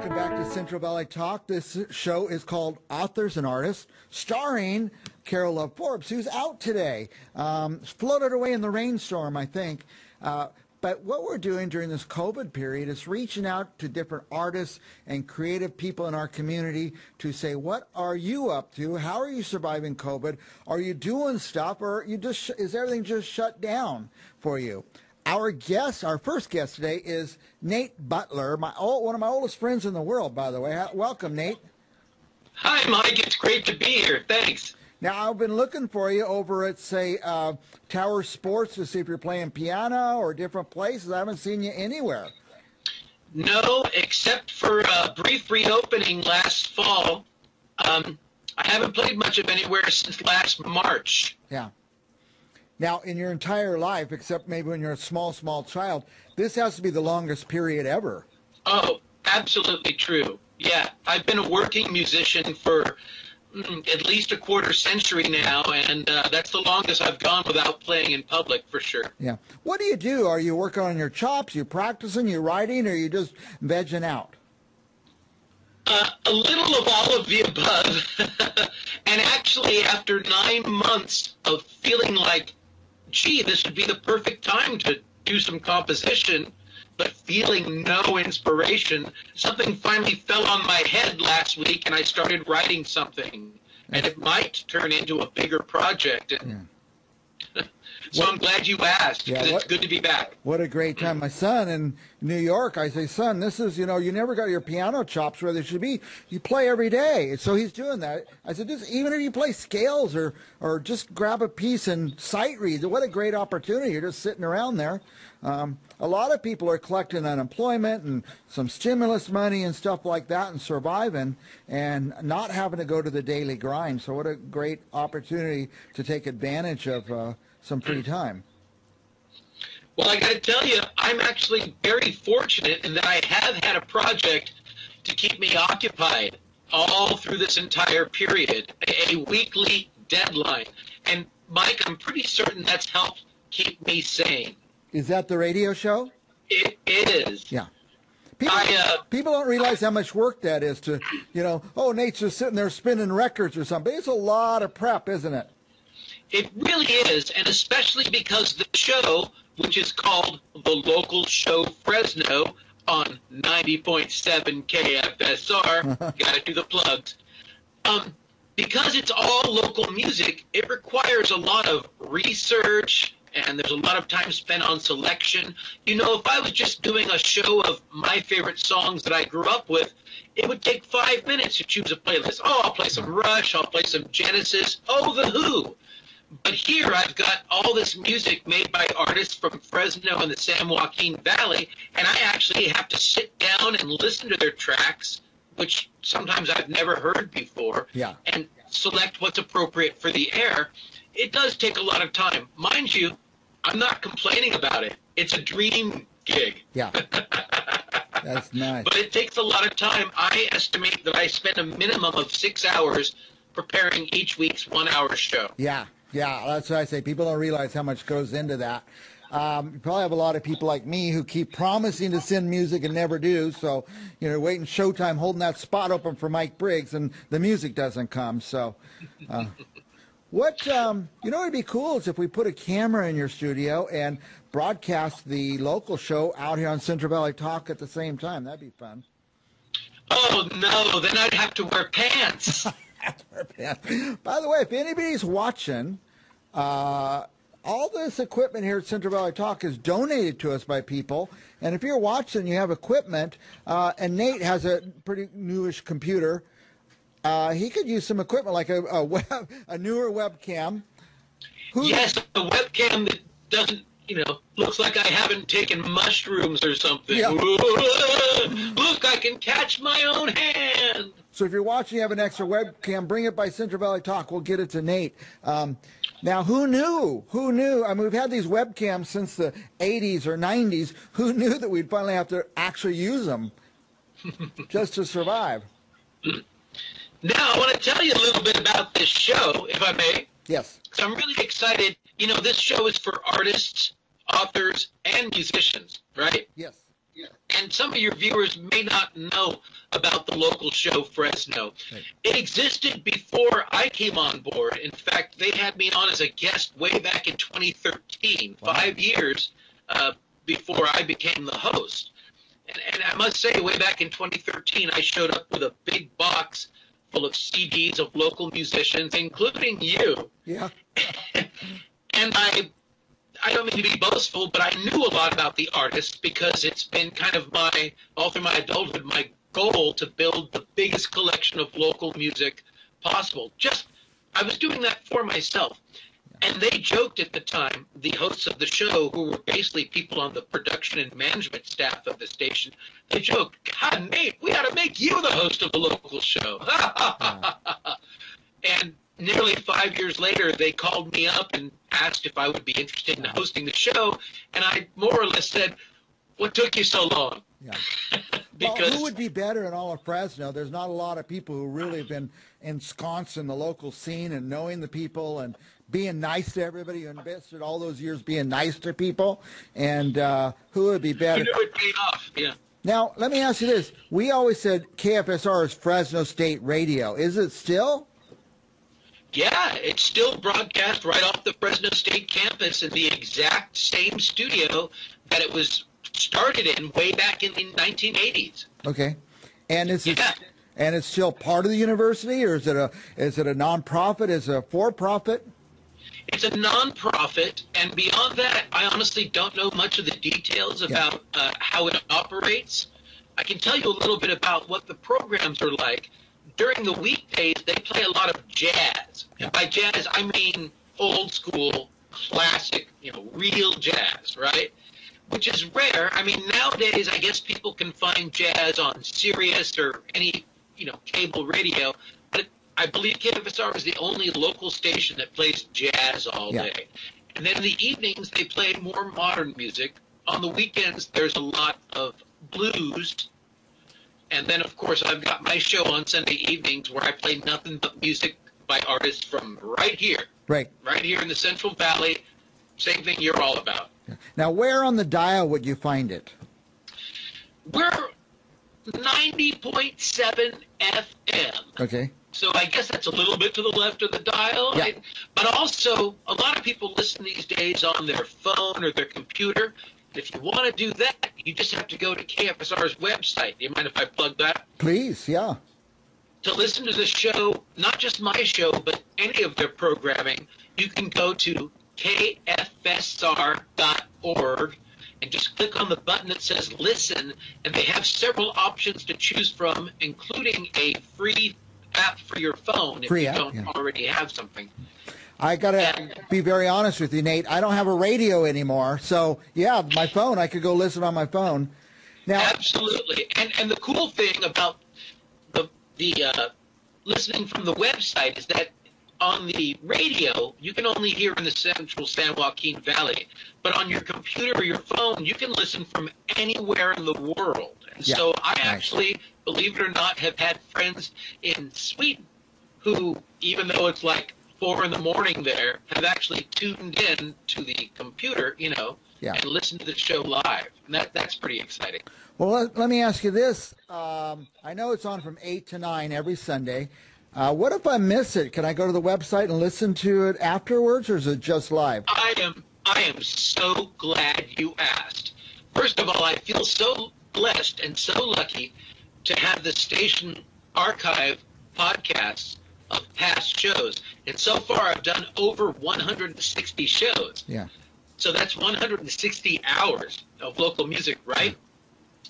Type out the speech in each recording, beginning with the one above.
Welcome back to Central Valley Talk. This show is called Authors and Artists, starring Carol Love Forbes, who's out today. Floated away in the rainstorm, I think. But what we're doing during this COVID period is reaching out to different artists and creative people in our community to say, what are you up to? How are you surviving COVID? Are you doing stuff, or is everything just shut down for you? Our first guest today is Nate Butler, one of my oldest friends in the world, by the way. Welcome, Nate. Hi, Mike. It's great to be here. Thanks. Now, I've been looking for you over at, say, Tower Sports to see if you're playing piano or different places. I haven't seen you anywhere. No, except for a brief reopening last fall. I haven't played much of anywhere since last March. Yeah. Now, in your entire life, except maybe when you're a small child, this has to be the longest period ever. Oh, absolutely true. Yeah, I've been a working musician for at least a quarter century now, and that's the longest I've gone without playing in public, for sure. Yeah. What do? Are you working on your chops? You practicing? You writing? Or are you just vegging out? A little of all of the above. And actually, after 9 months of feeling like, gee, this would be the perfect time to do some composition, but feeling no inspiration, something finally fell on my head last week, and I started writing something. And it might turn into a bigger project. And so I'm glad you asked, because it's good to be back. What a great time. My son in New York, I say, son, this is, you never got your piano chops where they should be. You play every day. So he's doing that. I said, even if you play scales or just grab a piece and sight read, what a great opportunity. You're just sitting around there. A lot of people are collecting unemployment and some stimulus money and stuff like that and surviving and not having to go to the daily grind. So what a great opportunity to take advantage of some free time. Well, I got to tell you, I'm actually very fortunate in that I have had a project to keep me occupied all through this entire period, a weekly deadline. And Mike, I'm pretty certain that's helped keep me sane. Is that the radio show? It is. Yeah. People don't realize how much work that is to, Nate's just sitting there spinning records or something. It's a lot of prep, isn't it? It really is, and especially because the show, which is called The Local Show Fresno on 90.7 KFSR, got to do the plugs, because it's all local music, it requires a lot of research, and there's a lot of time spent on selection. If I was just doing a show of my favorite songs that I grew up with, it would take 5 minutes to choose a playlist. Oh, I'll play some Rush, I'll play some Genesis, The Who. But here I've got all this music made by artists from Fresno and the San Joaquin Valley, and I actually have to sit down and listen to their tracks, which sometimes I've never heard before, and select what's appropriate for the air. It does take a lot of time. Mind you, I'm not complaining about it. It's a dream gig. Yeah. That's nice. But it takes a lot of time. I estimate that I spend a minimum of 6 hours preparing each week's 1 hour show. Yeah. Yeah, that's what I say. People don't realize how much goes into that. You probably have a lot of people like me who keep promising to send music and never do. So, waiting showtime, holding that spot open for Mike Briggs, and the music doesn't come. So, what would be cool is if we put a camera in your studio and broadcast the local show out here on Central Valley Talk at the same time. That'd be fun. Oh, no, then I'd have to wear pants. By the way, if anybody's watching, all this equipment here at Central Valley Talk is donated to us by people. And if you're watching, you have equipment, and Nate has a pretty newish computer, he could use some equipment like a newer webcam. Yes, a webcam that doesn't, looks like I haven't taken mushrooms or something. Yeah. Look, I can catch my own hand. So if you're watching, you have an extra webcam, bring it by Central Valley Talk. We'll get it to Nate. Now, who knew? Who knew? I mean, we've had these webcams since the 80s or 90s. Who knew that we'd finally have to actually use them just to survive? Now, I want to tell you a little bit about this show, if I may. Yes. So I'm really excited. This show is for artists, authors, and musicians, right? Yes. And some of your viewers may not know about the local show Fresno. Right. It existed before I came on board. In fact, they had me on as a guest way back in 2013, Wow. 5 years before I became the host. And I must say, way back in 2013, I showed up with a big box full of CDs of local musicians, including you. Yeah. And I don't mean to be boastful, but I knew a lot about the artists because it's been kind of all through my adulthood, my goal to build the biggest collection of local music possible. I was doing that for myself. And they joked at the time, the hosts of the show, who were basically people on the production and management staff of the station, they joked, God, Nate, we ought to make you the host of the local show. And nearly 5 years later, they called me up and asked if I would be interested in hosting the show. And I more or less said, what took you so long? Yeah. Because well, who would be better in all of Fresno? There's not a lot of people who really have been ensconced in the local scene and knowing the people and being nice to everybody. You invested all those years being nice to people. And who would be better? you knew it paid off, yeah. Now, let me ask you this. We always said KFSR is Fresno State Radio. Is it still? Yeah, it's still broadcast right off the Fresno State campus in the exact same studio that it was started in way back in the 1980s. Okay. And is it, Yeah. and it's still part of the university, or is it a nonprofit? Is it a for-profit? It's a nonprofit, and beyond that, I honestly don't know much of the details about how it operates. I can tell you a little bit about what the programs are like. During the weekdays, they play a lot of jazz. Yeah. And by jazz, I mean old school, classic, real jazz, right? Which is rare. I mean, nowadays, I guess people can find jazz on Sirius or any, cable radio. But I believe KFSR is the only local station that plays jazz all day. And then in the evenings, they play more modern music. On the weekends, there's a lot of blues. And then, of course, I've got my show on Sunday evenings where I play nothing but music by artists from right here. Right. Right here in the Central Valley. Same thing you're all about. Now, where on the dial would you find it? We're 90.7 FM. Okay. So I guess that's a little bit to the left of the dial. Yeah. But also, a lot of people listen these days on their phone or their computer. If you want to do that, you just have to go to KFSR's website. Do you mind if I plug that? Please, yeah. To listen to the show, not just my show, but any of their programming, you can go to kfsr.org and just click on the button that says Listen, and they have several options to choose from, including a free app for your phone if you don't already have something. I got to be very honest with you, Nate. I don't have a radio anymore. So, yeah, my phone, I could go listen on my phone. Now, absolutely. And the cool thing about the listening from the website is that on the radio, you can only hear in the central San Joaquin Valley. But on your computer or your phone, you can listen from anywhere in the world. And so I actually, believe it or not, have had friends in Sweden who, even though it's like 4 a.m. there, have actually tuned in to the computer, and listened to the show live. And that's pretty exciting. Well, let me ask you this. I know it's on from 8 to 9 every Sunday. What if I miss it? Can I go to the website and listen to it afterwards, or is it just live? I am so glad you asked. First of all, I feel so blessed and so lucky to have the station archive podcasts of past shows. And so far, I've done over 160 shows. Yeah. So that's 160 hours of local music, right?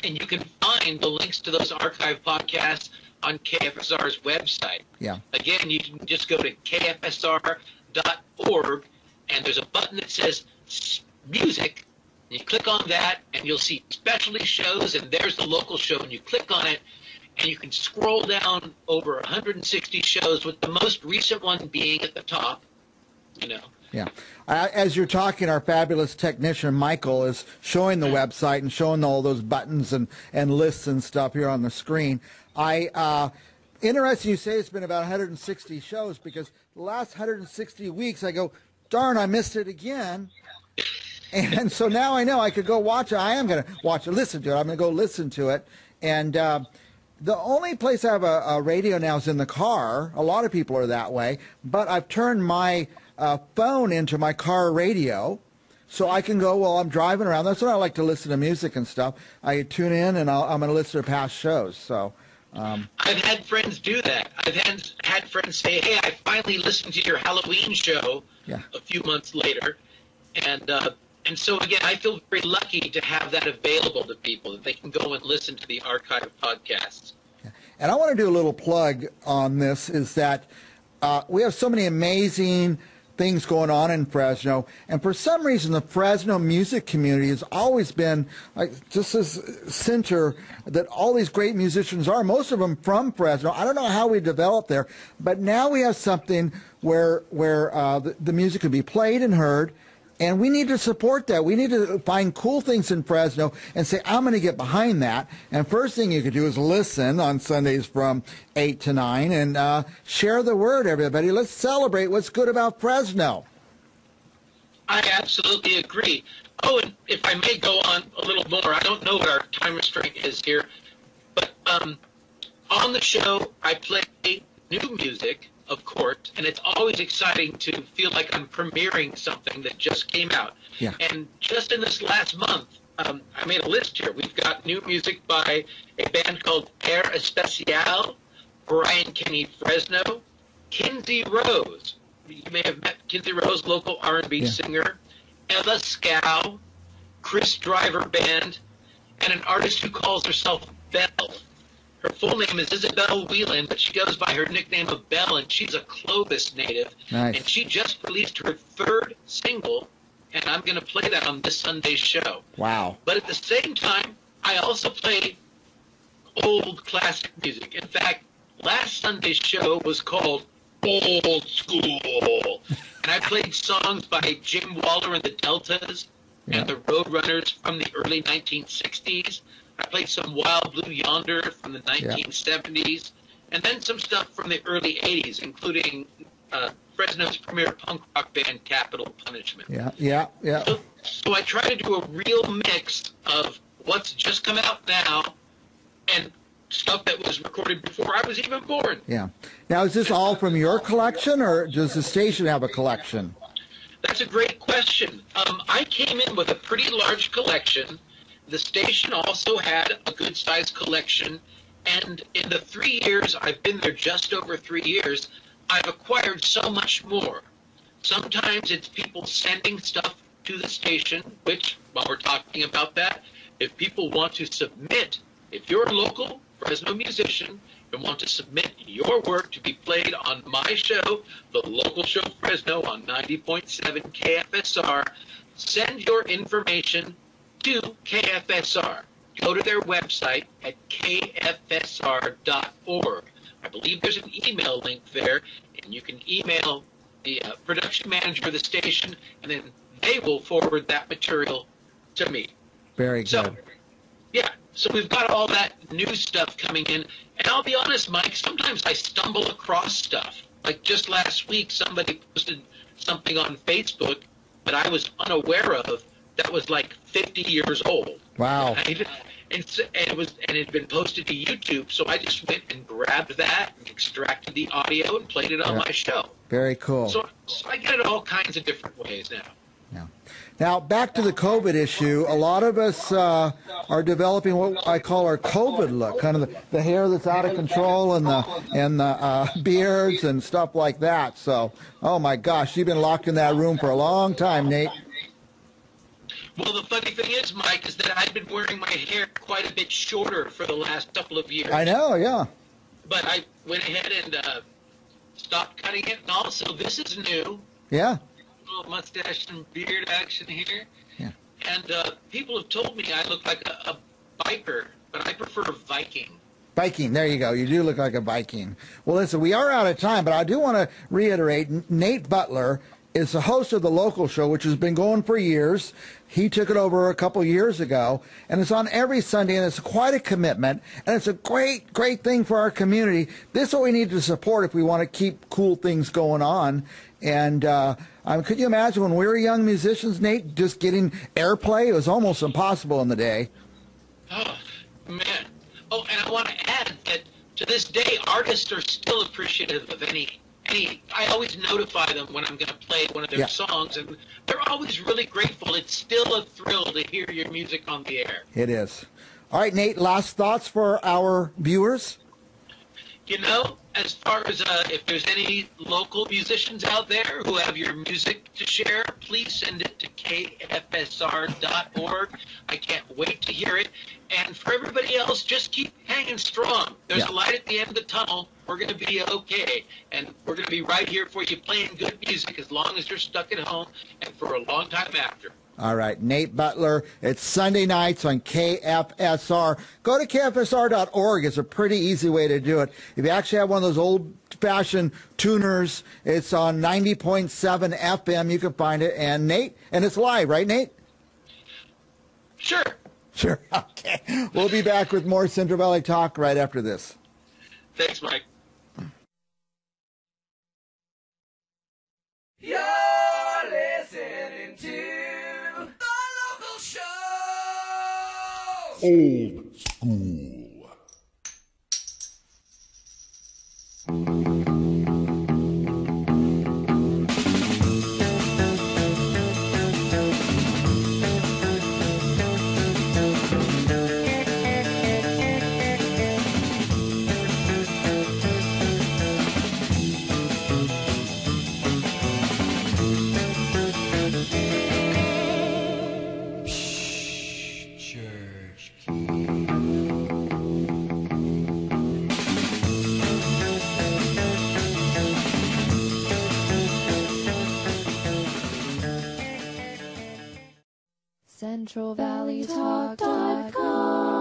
And you can find the links to those archive podcasts on KFSR's website. Yeah. Again, you can just go to kfsr.org, and there's a button that says Music. And you click on that, and you'll see specialty shows, and there's the local show, and you click on it, and you can scroll down over 160 shows, with the most recent one being at the top, Yeah. As you're talking, our fabulous technician, Michael, is showing the website and showing all those buttons and lists and stuff here on the screen. Interesting you say it's been about 160 shows, because the last 160 weeks I go, darn, I missed it again. And so now I know I could go watch it. I am going to watch it, listen to it. I'm going to go listen to it. And the only place I have a radio now is in the car. A lot of people are that way. But I've turned my phone into my car radio. So I can go while I'm driving around. That's when I like to listen to music and stuff. I tune in, and I'm going to listen to past shows. So I've had friends do that. I've had friends say, hey, I finally listened to your Halloween show a few months later. And so, again, I feel very lucky to have that available to people, that they can go and listen to the archive podcasts. Yeah. And I want to do a little plug on this, is that we have so many amazing things going on in Fresno, and for some reason the Fresno music community has always been like just this center that all these great musicians are, most of them from Fresno. I don't know how we developed there, but now we have something where the music can be played and heard. And we need to support that. We need to find cool things in Fresno and say, I'm going to get behind that. And first thing you could do is listen on Sundays from 8 to 9 and share the word, everybody. Let's celebrate what's good about Fresno. I absolutely agree. Oh, and if I may go on a little more, I don't know what our time restraint is here, but on the show, I play new music, of course, and it's always exciting to feel like I'm premiering something that just came out. Yeah. And just in this last month, I made a list here. We've got new music by a band called Air Especial, Brian Kenny Fresno, Kinsey Rose. You may have met Kinsey Rose, local R&B singer, Ella Scow, Chris Driver Band, and an artist who calls herself Belle. Her full name is Isabel Whelan, but she goes by her nickname of Belle, and she's a Clovis native. Nice. And she just released her third single, and I'm going to play that on this Sunday's show. Wow. But at the same time, I also play old classic music. In fact, last Sunday's show was called Old School. And I played songs by Jim Waller and the Deltas and the Roadrunners from the early 1960s. I played some Wild Blue Yonder from the 1970s, and then some stuff from the early 80s, including Fresno's premier punk rock band, Capital Punishment. Yeah. So I try to do a real mix of what's just come out now and stuff that was recorded before I was even born. Yeah. Now, is this all from your collection, or does the station have a collection? That's a great question. I came in with a pretty large collection. The station also had a good-sized collection, and in the 3 years I've been there, just over 3 years, I've acquired so much more. Sometimes it's people sending stuff to the station, which, while we're talking about that, if people want to submit, if you're a local Fresno musician and want to submit your work to be played on my show, the local show Fresno on 90.7 KFSR, send your information to KFSR. Go to their website at kfsr.org. I believe there's an email link there, and you can email the production manager of the station, and then they will forward that material to me. Very good. So, so we've got all that new stuff coming in, and I'll be honest, Mike, sometimes I stumble across stuff. Like just last week, somebody posted something on Facebook that I was unaware of that was like 50 years old. Wow. And it had been posted to YouTube, so I just went and grabbed that and extracted the audio and played it on my show. Very cool. So I get it all kinds of different ways now. Yeah. Now, back to the COVID issue, a lot of us are developing what I call our COVID look, kind of the hair that's out of control and the beards and stuff like that. So, oh my gosh, you've been locked in that room for a long time, Nate. Well, the funny thing is, Mike, is that I've been wearing my hair quite a bit shorter for the last couple of years. I know, yeah. But I went ahead and stopped cutting it, and also this is new. Yeah. Little mustache and beard action here. Yeah. And people have told me I look like a biker, but I prefer Viking. Viking, there you go. You do look like a Viking. Well, listen, we are out of time, but I do want to reiterate, Nate Butler is the host of the local show, which has been going for years. He took it over a couple years ago, and it's on every Sunday, and it's quite a commitment, and it's a great, great thing for our community. This is what we need to support if we want to keep cool things going on. And could you imagine when we were young musicians, Nate, just getting airplay? It was almost impossible in the day. Oh, man. Oh, and I want to add that to this day, artists are still appreciative of any. I always notify them when I'm going to play one of their songs, and they're always really grateful. It's still a thrill to hear your music on the air. It is. All right, Nate, last thoughts for our viewers? You know, as far as if there's any local musicians out there who have your music to share, please send it to kfsr.org. I can't wait to hear it. And for everybody else, just keep hanging strong. There's a light at the end of the tunnel. We're going to be okay. And we're going to be right here for you playing good music as long as you're stuck at home and for a long time after. All right, Nate Butler. It's Sunday nights on KFSR. Go to KFSR.org. It's a pretty easy way to do it. If you actually have one of those old-fashioned tuners, it's on 90.7 FM. You can find it. And Nate, and it's live, right, Nate? Sure. Sure. Okay. We'll be back with more Central Valley Talk right after this. Thanks, Mike. You're listening to The Local Show! Old school. CentralValleyTalk.com